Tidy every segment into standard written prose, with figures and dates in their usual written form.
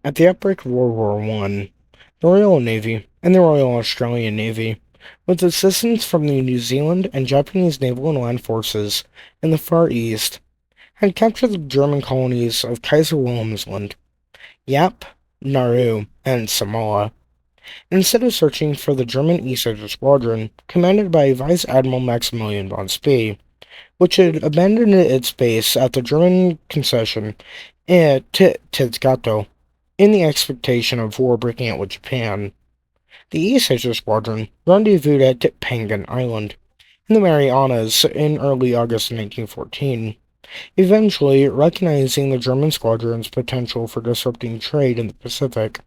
At the outbreak of World War I, the Royal Navy and the Royal Australian Navy, with assistance from the New Zealand and Japanese naval and land forces in the Far East, had captured the German colonies of Kaiser Wilhelmsland, Yap, Nauru, and Samoa. Instead of searching for the German East Asia Squadron, commanded by Vice-Admiral Maximilian von Spee, which had abandoned its base at the German concession at Tizgato, in the expectation of war breaking out with Japan, the East Asia Squadron rendezvoused at Penguin Island in the Marianas in early August 1914, eventually recognizing the German squadron's potential for disrupting trade in the Pacific.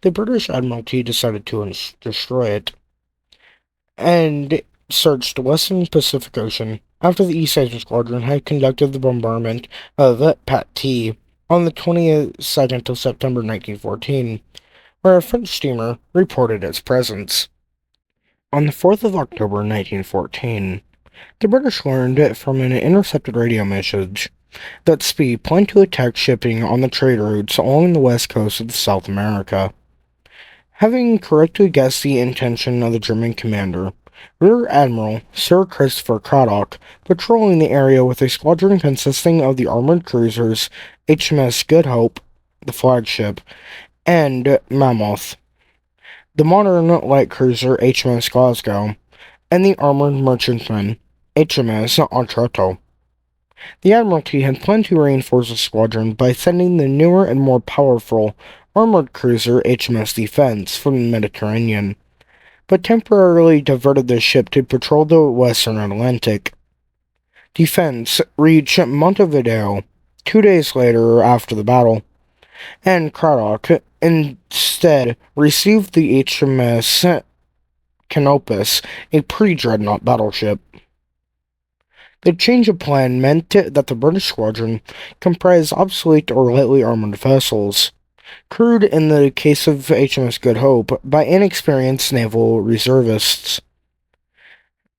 The British Admiralty decided to destroy it, and searched the Western Pacific Ocean after the East Asia Squadron had conducted the bombardment of Pate on the 22nd of September 1914, where a French steamer reported its presence. On the 4th of October 1914, the British learned from an intercepted radio message that Spee planned to attack shipping on the trade routes along the west coast of South America. Having correctly guessed the intention of the German commander, Rear-Admiral Sir Christopher Cradock, patrolling the area with a squadron consisting of the armored cruisers HMS Good Hope, the flagship, and Mammoth, the modern light cruiser HMS Glasgow, and the armored merchantman HMS Otranto. The Admiralty had planned to reinforce the squadron by sending the newer and more powerful armored cruiser HMS Defense from the Mediterranean, but temporarily diverted the ship to patrol the western Atlantic. Defense reached Montevideo 2 days later after the battle, and Cradock instead received the HMS Canopus, a pre-dreadnought battleship. The change of plan meant that the British squadron comprised obsolete or lightly armored vessels, crewed in the case of HMS Good Hope by inexperienced naval reservists.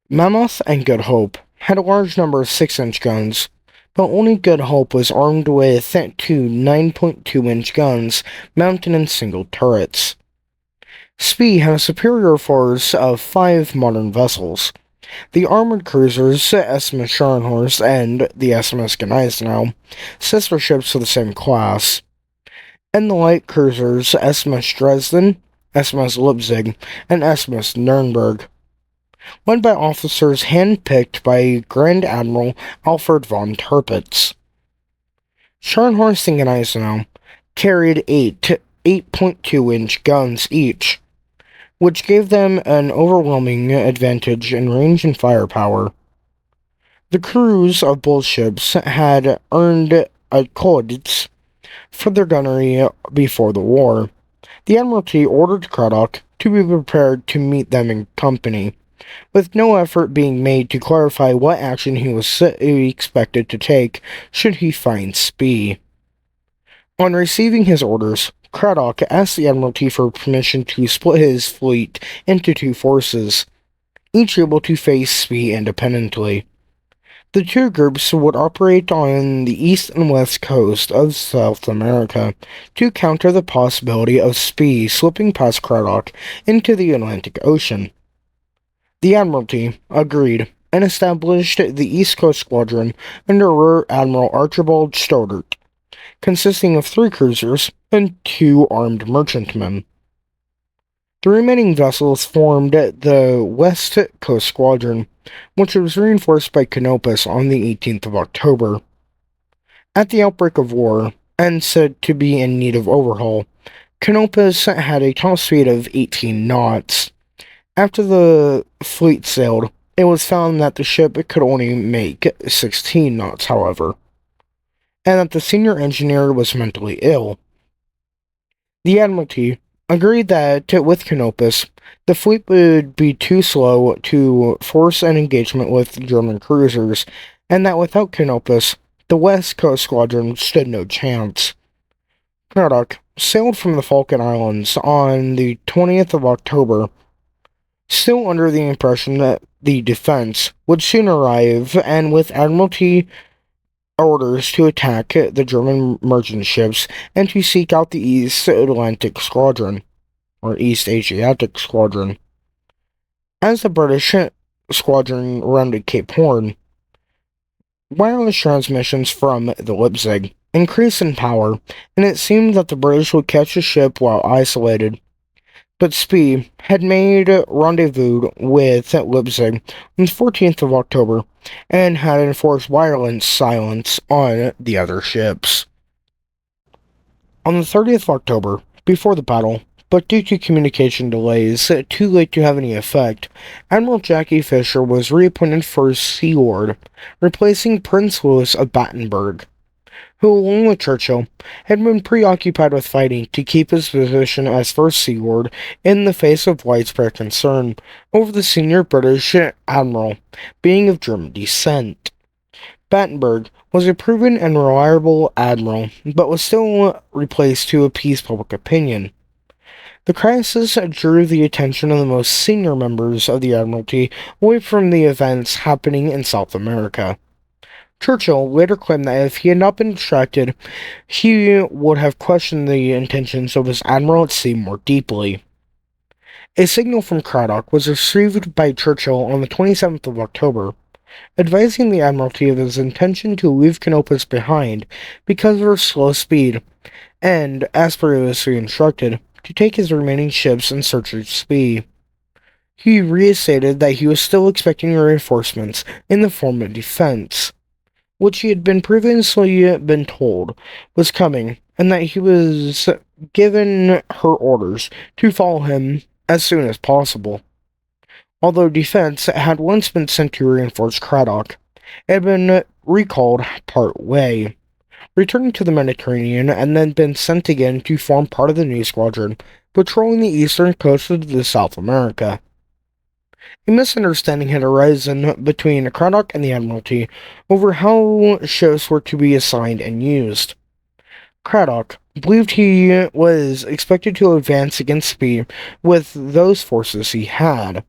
Mammoth and Good Hope had a large number of 6-inch guns, but only Good Hope was armed with two 9.2-inch guns mounted in single turrets. Spee had a superior force of 5 modern vessels. The armored cruisers SMS Scharnhorst and the SMS Gneisenau, sister ships of the same class, and the light cruisers SMS Dresden, SMS Leipzig, and SMS Nuremberg, led by officers hand-picked by Grand Admiral Alfred von Tirpitz. Scharnhorst and Gneisenau carried 8.2-inch guns each, which gave them an overwhelming advantage in range and firepower. The crews of both ships had earned accolades for their gunnery before the war. The Admiralty ordered Cradock to be prepared to meet them in company, with no effort being made to clarify what action he was expected to take should he find Spee. On receiving his orders, Cradock asked the Admiralty for permission to split his fleet into 2 forces, each able to face Spee independently. The 2 groups would operate on the east and west coast of South America to counter the possibility of Spee slipping past Cradock into the Atlantic Ocean. The Admiralty agreed and established the East Coast Squadron under Rear-Admiral Archibald Stoddart, consisting of 3 cruisers and 2 armed merchantmen. The remaining vessels formed the West Coast Squadron, which was reinforced by Canopus on the 18th of October. At the outbreak of war, and said to be in need of overhaul, Canopus had a top speed of 18 knots. After the fleet sailed, it was found that the ship could only make 16 knots, however, and that the senior engineer was mentally ill. The Admiralty agreed that, with Canopus, the fleet would be too slow to force an engagement with German cruisers, and that without Canopus, the West Coast Squadron stood no chance. Cradock sailed from the Falkland Islands on the 20th of October, still under the impression that the Defense would soon arrive, and with Admiralty orders to attack the German merchant ships and to seek out the East Atlantic Squadron, or East Asiatic Squadron. As the British squadron rounded Cape Horn, wireless transmissions from the Leipzig increased in power, and it seemed that the British would catch the ship while isolated. But Spee had made rendezvous with Leipzig on the 14th of October and had enforced wireless silence on the other ships. On the 30th of October, before the battle, but due to communication delays too late to have any effect, Admiral Jackie Fisher was reappointed First Sea Lord, replacing Prince Louis of Battenberg, who, along with Churchill, had been preoccupied with fighting to keep his position as First Sea Lord in the face of widespread concern over the senior British admiral being of German descent. Battenberg was a proven and reliable admiral, but was still replaced to appease public opinion. The crisis drew the attention of the most senior members of the Admiralty away from the events happening in South America. Churchill later claimed that if he had not been distracted, he would have questioned the intentions of his admiral at sea more deeply. A signal from Cradock was received by Churchill on the 27th of October, advising the Admiralty of his intention to leave Canopus behind because of her slow speed, and, as previously instructed, to take his remaining ships in search of Spee. He restated that he was still expecting reinforcements in the form of defense, which he had previously been told was coming, and that he was given her orders to follow him as soon as possible. Although defense had once been sent to reinforce Cradock, it had been recalled part way, returning to the Mediterranean, and then been sent again to form part of the new squadron, patrolling the eastern coast of South America. A misunderstanding had arisen between Cradock and the Admiralty over how ships were to be assigned and used. Cradock believed he was expected to advance against Spee with those forces he had,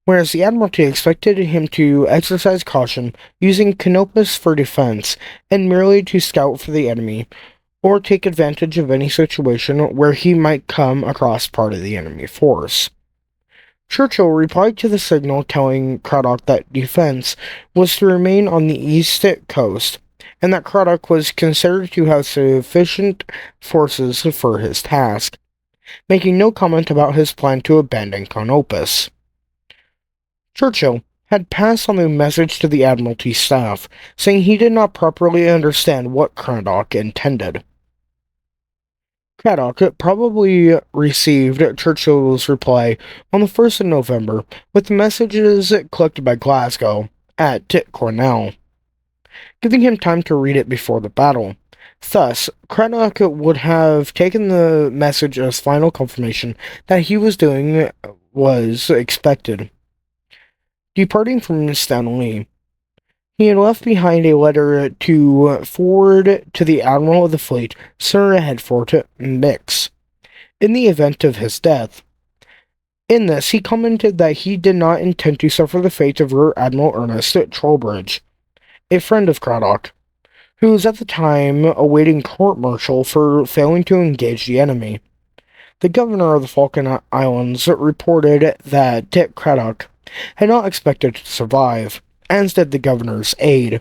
whereas the Admiralty expected him to exercise caution, using Canopus for defense and merely to scout for the enemy, or take advantage of any situation where he might come across part of the enemy force. Churchill replied to the signal telling Cradock that defense was to remain on the east coast, and that Cradock was considered to have sufficient forces for his task, making no comment about his plan to abandon Canopus. Churchill had passed on the message to the Admiralty staff, saying he did not properly understand what Cradock intended. Cradock probably received Churchill's reply on the 1st of November with the messages collected by Glasgow at Coronel, giving him time to read it before the battle. Thus, Cradock would have taken the message as final confirmation that he was doing was expected. Departing from Stanley, he had left behind a letter to forward to the Admiral of the Fleet, Sir Hedford Mix, in the event of his death. In this, he commented that he did not intend to suffer the fate of Rear-Admiral Ernest Trollbridge, a friend of Cradock, who was at the time awaiting court-martial for failing to engage the enemy. The governor of the Falkland Islands reported that Cradock had not expected to survive, as did the governor's aide.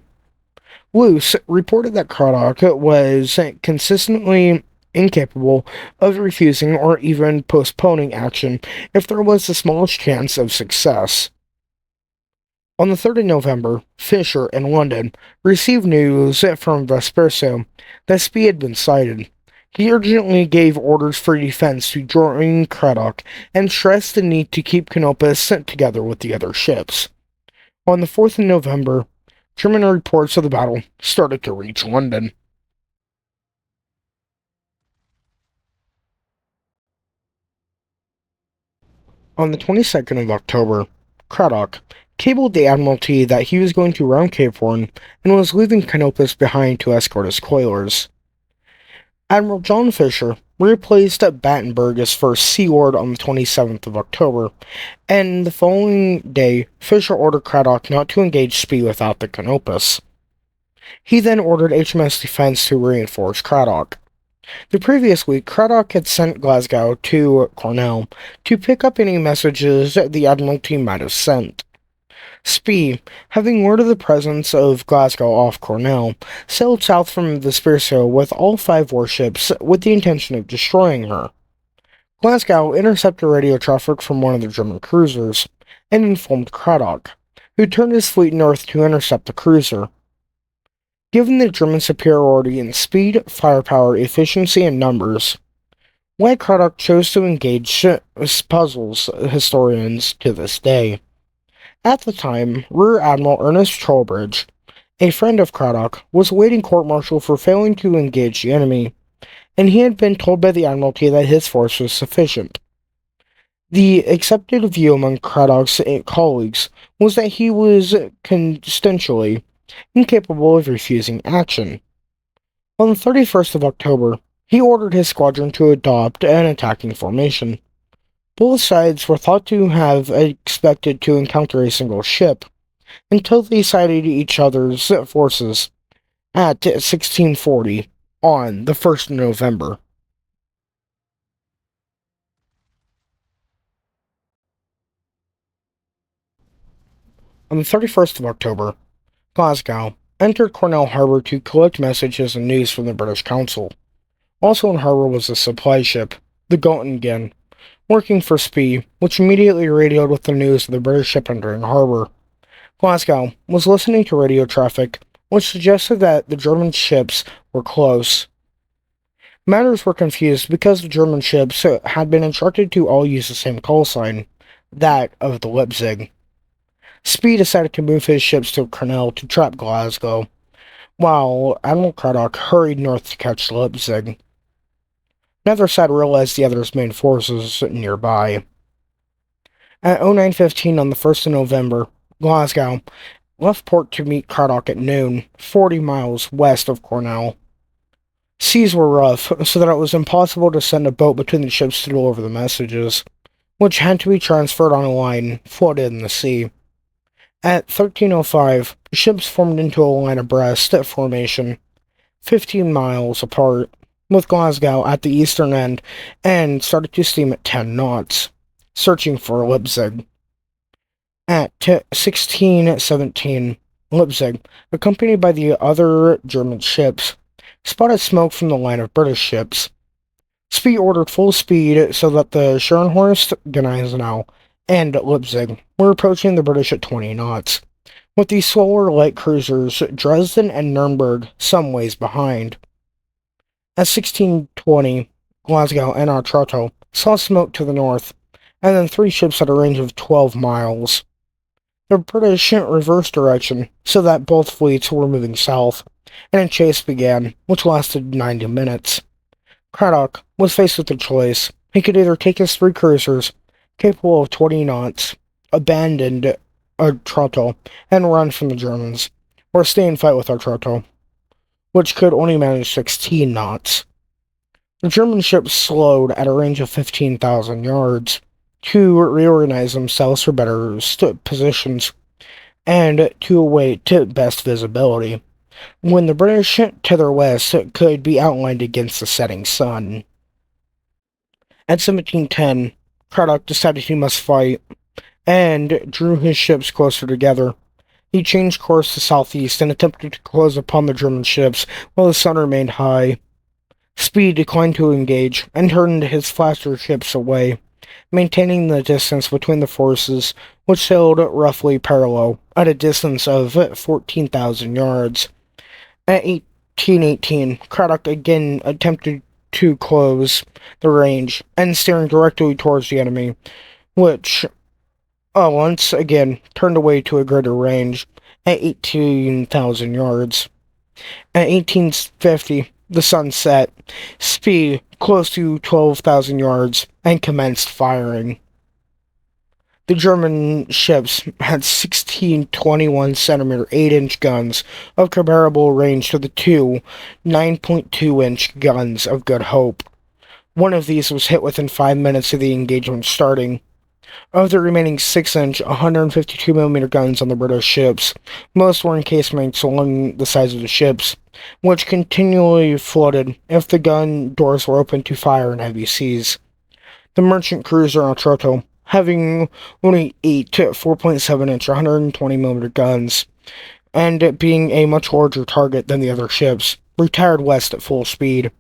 Luce reported that Cradock was consistently incapable of refusing or even postponing action if there was the smallest chance of success. On the 3rd of November, Fisher in London received news from Vesperso that Spee had been sighted. He urgently gave orders for defense to join Cradock and stressed the need to keep Canopus together with the other ships. On the 4th of November, German reports of the battle started to reach London. On the 22nd of October, Cradock cabled the Admiralty that he was going to round Cape Horn and was leaving Canopus behind to escort his coilers. Admiral John Fisher replaced Battenberg as First Sea Lord on the 27th of October, and the following day, Fisher ordered Cradock not to engage Spee without the Canopus. He then ordered HMS Defense to reinforce Cradock. The previous week, Cradock had sent Glasgow to Coronel to pick up any messages the Admiralty might have sent. Spee, having word of the presence of Glasgow off Coronel, sailed south from the Spearsail with all 5 warships with the intention of destroying her. Glasgow intercepted radio traffic from one of the German cruisers and informed Cradock, who turned his fleet north to intercept the cruiser. Given the German superiority in speed, firepower, efficiency, and numbers, why Cradock chose to engage puzzles historians to this day. At the time, Rear-Admiral Ernest Trowbridge, a friend of Cradock, was awaiting court-martial for failing to engage the enemy, and he had been told by the Admiralty that his force was sufficient. The accepted view among Cradock's colleagues was that he was constitutionally incapable of refusing action. On the 31st of October, he ordered his squadron to adopt an attacking formation. Both sides were thought to have expected to encounter a single ship, until they sighted each other's forces at 1640 on the 1st of November. On the 31st of October, Glasgow entered Coronel Harbour to collect messages and news from the British Council. Also in harbour was a supply ship, the Göttingen, working for Spee, which immediately radioed with the news of the British ship entering harbour. Glasgow was listening to radio traffic, which suggested that the German ships were close. Matters were confused because the German ships had been instructed to all use the same call sign, that of the Leipzig. Spee decided to move his ships to Coronel to trap Glasgow, while Admiral Cradock hurried north to catch Leipzig. Neither side realized the other's main forces nearby. At 09:15 on the 1st of November, Glasgow left port to meet Cradock at noon, 40 miles west of Coronel. Seas were rough, so that it was impossible to send a boat between the ships to deliver the messages, which had to be transferred on a line floated in the sea. At 13:05, the ships formed into a line abreast formation, 15 miles apart, with Glasgow at the eastern end, and started to steam at 10 knots, searching for Leipzig. At 16:17, Leipzig, accompanied by the other German ships, spotted smoke from the line of British ships. Spee ordered full speed so that the Scharnhorst, Gneisenau, and Leipzig were approaching the British at 20 knots, with the slower light cruisers Dresden and Nuremberg some ways behind. At 16:20, Glasgow and Otranto saw smoke to the north, and then 3 ships at a range of 12 miles. The British reversed direction so that both fleets were moving south, and a chase began, which lasted 90 minutes. Cradock was faced with a choice. He could either take his 3 cruisers, capable of 20 knots, abandon Otranto, and run from the Germans, or stay and fight with Otranto, which could only manage 16 knots. The German ships slowed at a range of 15,000 yards to reorganize themselves for better positions and to await best visibility, when the British to their west could be outlined against the setting sun. At 17:10, Cradock decided he must fight, and drew his ships closer together. He changed course to southeast and attempted to close upon the German ships while the sun remained high. Spee declined to engage and turned his faster ships away, maintaining the distance between the forces, which sailed roughly parallel at a distance of 14,000 yards. At 18:18, Cradock again attempted to close the range and steering directly towards the enemy, which once again turned away to a greater range at 18,000 yards. At 18:50, the sun set, Spee close to 12,000 yards, and commenced firing. The German ships had 16 21-centimeter 8-inch guns of comparable range to the 2 9.2-inch guns of Good Hope. One of these was hit within 5 minutes of the engagement starting. Of the remaining 6-inch, 152mm guns on the British ships, most were in casemates along the sides of the ships, which continually flooded if the gun doors were open to fire in heavy seas. The merchant cruiser Otranto, having only 8 4.7-inch 120mm guns, and being a much larger target than the other ships, retired west at full speed.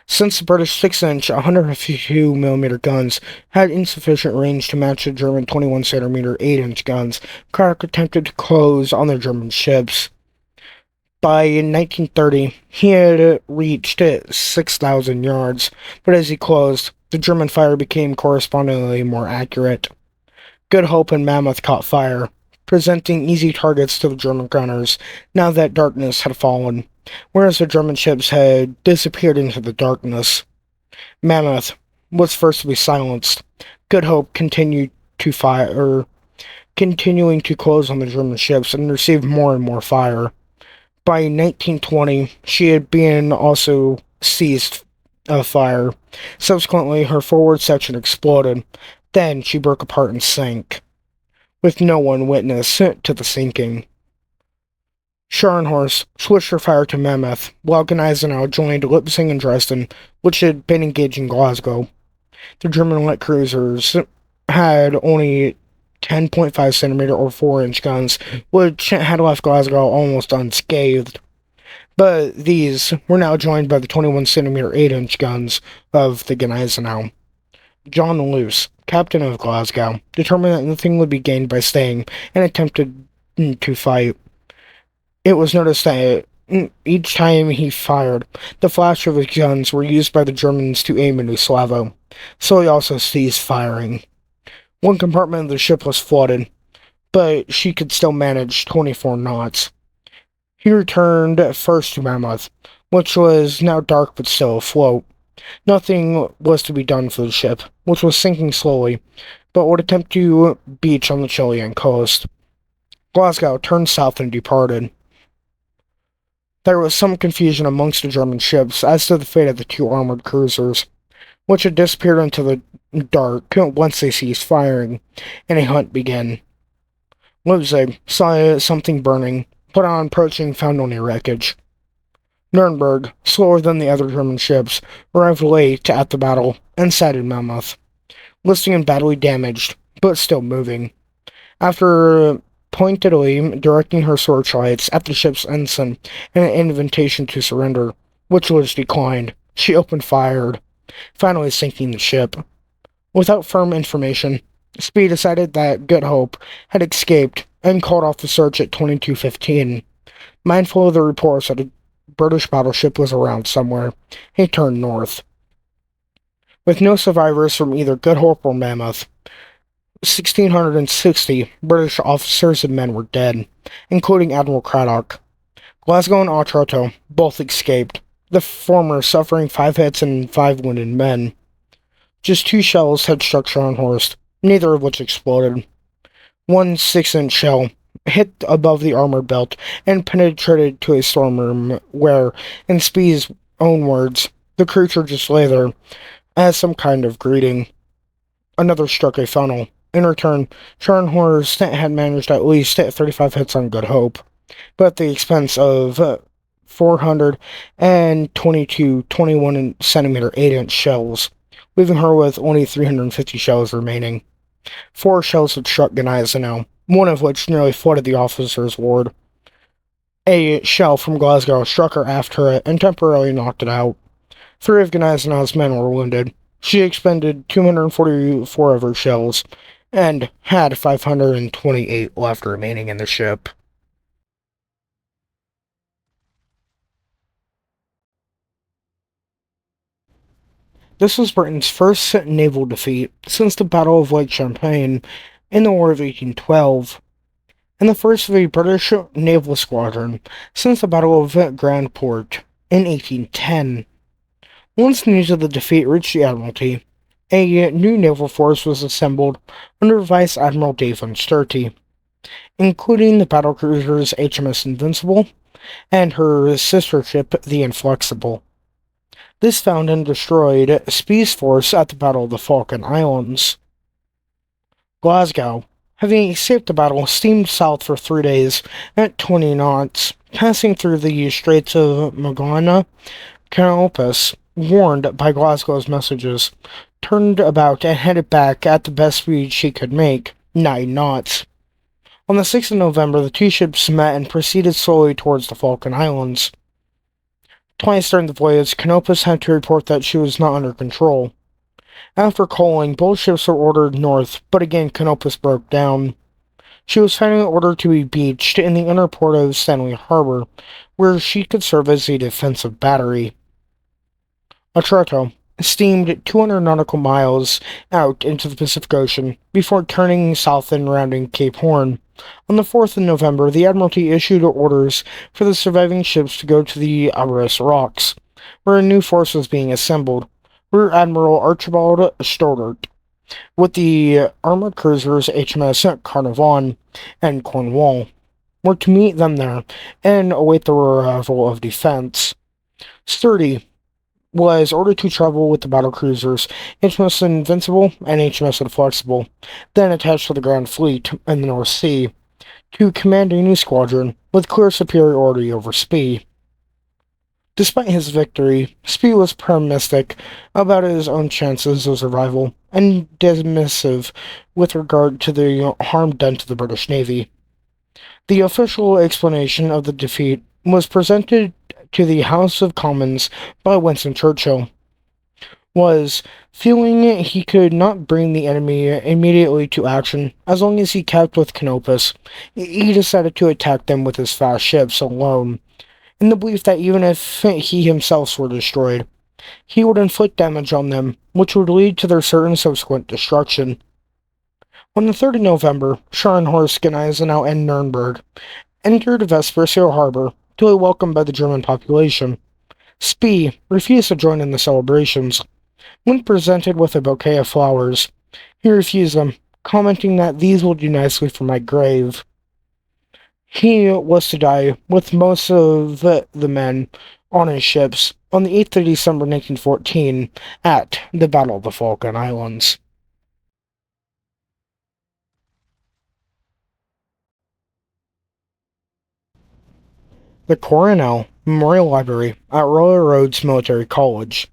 Since the British 6-inch 152mm guns had insufficient range to match the German 21cm 8-inch guns, Cradock attempted to close on the German ships. By 1930, he had reached 6,000 yards, but as he closed, the German fire became correspondingly more accurate. Good Hope and Mammoth caught fire, presenting easy targets to the German gunners now that darkness had fallen, whereas the German ships had disappeared into the darkness. Mammoth was first to be silenced. Good Hope continued to fire, continuing to close on the German ships and received more and more fire. By 1920, she had been also seized of fire. Subsequently, her forward section exploded. Then she broke apart and sank, with no one witness to the sinking. Scharnhorst switched her fire to Mammoth, while Gneisenau joined Leipzig and Dresden, which had been engaged in Glasgow. The German light cruisers had only 10.5cm or 4-inch guns, which had left Glasgow almost unscathed. But these were now joined by the 21cm 8-inch guns of the Gneisenau. John Luce, captain of Glasgow, determined that nothing would be gained by staying and attempted to fight. It was noticed that each time he fired, the flash of his guns were used by the Germans to aim into Slavo, so he also ceased firing. One compartment of the ship was flooded, but she could still manage 24 knots. He returned first to Mammoth, which was now dark but still afloat. Nothing was to be done for the ship, which was sinking slowly, but would attempt to beach on the Chilean coast. Glasgow turned south and departed. There was some confusion amongst the German ships as to the fate of the 2 armored cruisers, which had disappeared into the dark once they ceased firing, and a hunt began. Leipzig saw something burning, but on approaching found only wreckage. Nuremberg, slower than the other German ships, arrived late at the battle and sighted Mammoth, listing and badly damaged, but still moving. After pointedly directing her searchlights at the ship's ensign and an invitation to surrender, which was declined, she opened fire, finally sinking the ship. Without firm information, Spee decided that Good Hope had escaped and called off the search at 22:15. Mindful of the reports that a British battleship was around somewhere, he turned north. With no survivors from either Good Hope or Mammoth, 1,660 British officers and men were dead, including Admiral Cradock. Glasgow and Otranto both escaped, the former suffering 5 hits and 5 wounded men. Just 2 shells had struck Scharnhorst, neither of which exploded. One 6-inch shell hit above the armor belt and penetrated to a storeroom where, in Spee's own words, the creature just lay there as some kind of greeting. Another struck a funnel. In return, Scharnhorst had managed at least 35 hits on Good Hope, but at the expense of 422 21cm 8-inch shells, leaving her with only 350 shells remaining. 4 shells had struck Gneisenau, one of which nearly flooded the officer's ward. A shell from Glasgow struck her aft turret and temporarily knocked it out. 3 of Gneisenau's men were wounded. She expended 244 of her shells, and had 528 left remaining in the ship. This was Britain's first naval defeat since the Battle of Lake Champlain in the War of 1812, and the first of a British naval squadron since the Battle of Grand Port in 1810. Once news of the defeat reached the Admiralty, a new naval force was assembled under Vice-Admiral Dave von Sturty, including the battlecruisers HMS Invincible and her sister ship, the Inflexible. This found and destroyed Spee's force at the Battle of the Falkland Islands. Glasgow, having escaped the battle, steamed south for 3 days at 20 knots, passing through the Straits of Magana. Canopus, warned by Glasgow's messages, turned about and headed back at the best speed she could make, 9 knots. On the 6th of November, the two ships met and proceeded slowly towards the Falkland Islands. Twice during the voyage, Canopus had to report that she was not under control. After calling, both ships were ordered north, but again Canopus broke down. She was finally ordered to be beached in the inner port of Stanley Harbor, where she could serve as a defensive battery. Otranto steamed 200 nautical miles out into the Pacific Ocean before turning south and rounding Cape Horn. On the 4th of November, the Admiralty issued orders for the surviving ships to go to the Azores Rocks, where a new force was being assembled. Rear-Admiral Archibald Stoddart, with the armored cruisers HMS Carnarvon and Cornwall, were to meet them there and await the arrival of defense. Sturdy was ordered to travel with the battlecruisers HMS Invincible and HMS Inflexible, then attached to the Grand Fleet in the North Sea, to command a new squadron with clear superiority over Spee. Despite his victory, Spee was pessimistic about his own chances of survival and dismissive with regard to the harm done to the British Navy. The official explanation of the defeat was presented to the House of Commons by Winston Churchill, was feeling he could not bring the enemy immediately to action as long as he kept with Canopus. He decided to attack them with his fast ships alone, in the belief that even if he himself were destroyed, he would inflict damage on them, which would lead to their certain subsequent destruction. On the 3rd of November, Scharnhorst, Gneisenau, and Nuremberg entered Vespuccia Harbor to be welcomed by the German population. Spee refused to join in the celebrations. When presented with a bouquet of flowers, he refused them, commenting that these will do nicely for my grave. He was to die with most of the men on his ships on the 8th of December 1914 at the Battle of the Falkland Islands. The Coronel Memorial Library at Royal Roads Military College,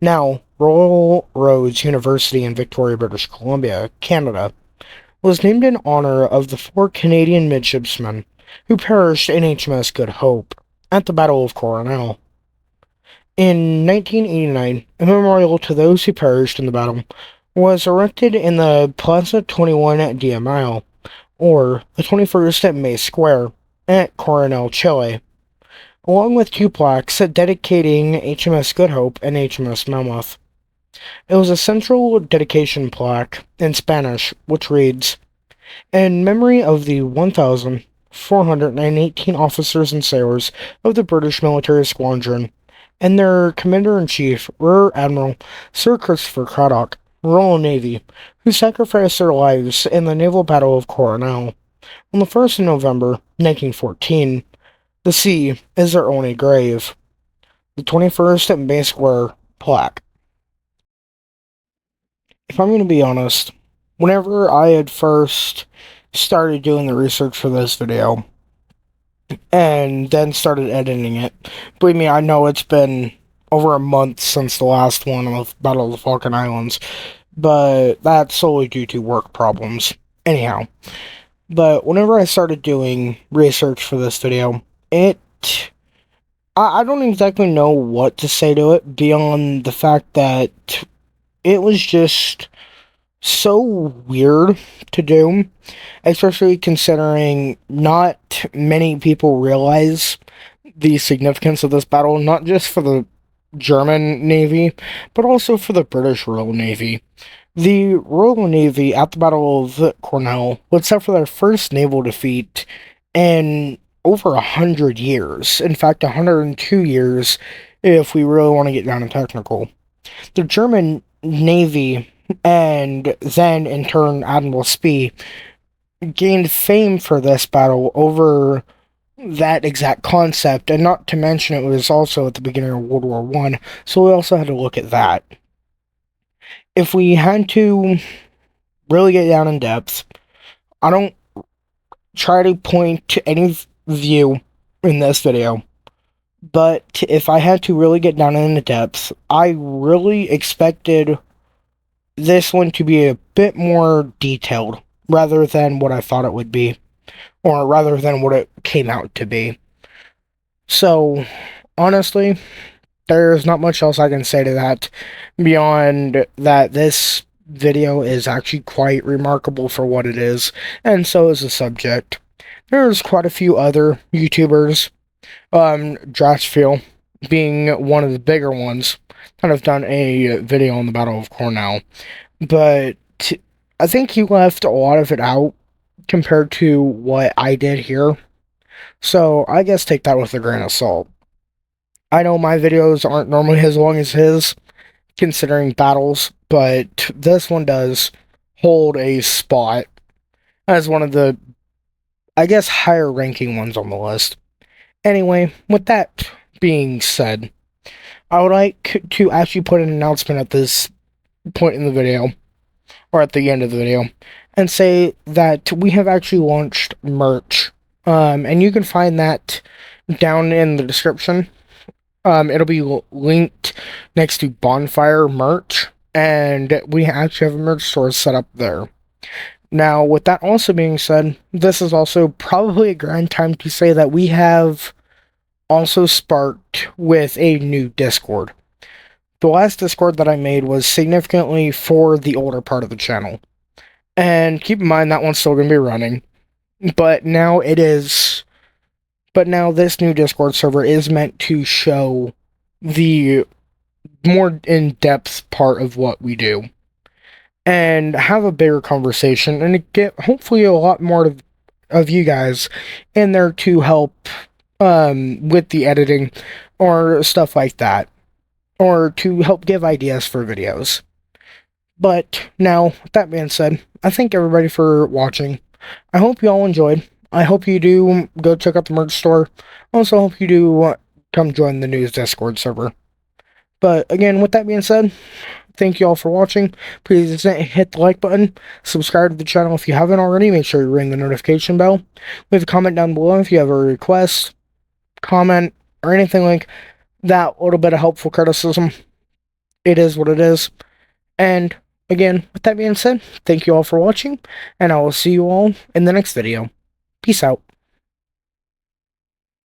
now Royal Roads University in Victoria, British Columbia, Canada, was named in honor of the 4 Canadian midshipmen who perished in HMS Good Hope at the Battle of Coronel. In 1989, a memorial to those who perished in the battle was erected in the Plaza 21 de Mayo, or the 21st May Square, at Coronel, Chile, along with 2 plaques dedicating HMS Good Hope and HMS Mammoth. It was a central dedication plaque in Spanish, which reads, "In memory of the 1,418 officers and sailors of the British Military Squadron, and their Commander-in-Chief, Rear-Admiral Sir Christopher Cradock, Royal Navy, who sacrificed their lives in the naval Battle of Coronel. On the 1st of November, 1914, the sea is their only grave." The 21st May Square plaque. If I'm going to be honest, whenever I had first started doing the research for this video, and then started editing it, believe me, I know it's been over a month since the last one of Battle of the Falkland Islands, but that's solely due to work problems. Anyhow, but whenever I started doing research for this video, I don't exactly know what to say to it beyond the fact that it was just so weird to do, especially considering not many people realize the significance of this battle, not just for the German Navy, but also for the British Royal Navy. The Royal Navy at the Battle of Coronel would suffer their first naval defeat in over 100 years. In fact, 102 years, if we really want to get down to technical. The German Navy, and then in turn Admiral Spee, gained fame for this battle over that exact concept, and not to mention it was also at the beginning of World War I, so we also had to look at that. If we had to really get down in depth. I don't try to point to any view in this video, but if I had to really get down into depth, I really expected this one to be a bit more detailed rather than what I thought it would be, or rather than what it came out to be. So, honestly, there's not much else I can say to that beyond that this video is actually quite remarkable for what it is, and so is the subject. There's quite a few other YouTubers, Drashfield being one of the bigger ones, that have done a video on the Battle of Coronel, but I think he left a lot of it out compared to what I did here, so I guess take that with a grain of salt. I know my videos aren't normally as long as his, considering battles, but this one does hold a spot as one of the, I guess, higher ranking ones on the list. Anyway, with that being said, I would like to actually put an announcement at this point in the video, or at the end of the video, and say that we have actually launched merch, and you can find that down in the description. It'll be linked next to Bonfire merch, and we actually have a merch store set up there. Now, with that also being said, this is also probably a grand time to say that we have also sparked with a new Discord. The last Discord that I made was significantly for the older part of the channel. And keep in mind that one's still going to be running. But now this new Discord server is meant to show the more in-depth part of what we do. And have a bigger conversation, and get hopefully a lot more of you guys in there to help with the editing or stuff like that, or to help give ideas for videos. But now, with that being said, I thank everybody for watching. I hope you all enjoyed. I hope you do go check out the merch store. Also, hope you do come join the news Discord server. But again, with that being said, thank you all for watching. Please hit the like button. Subscribe to the channel if you haven't already. Make sure you ring the notification bell. Leave a comment down below if you have a request, comment, or anything like that. A little bit of helpful criticism. It is what it is. And again, with that being said, thank you all for watching, and I will see you all in the next video. Peace out.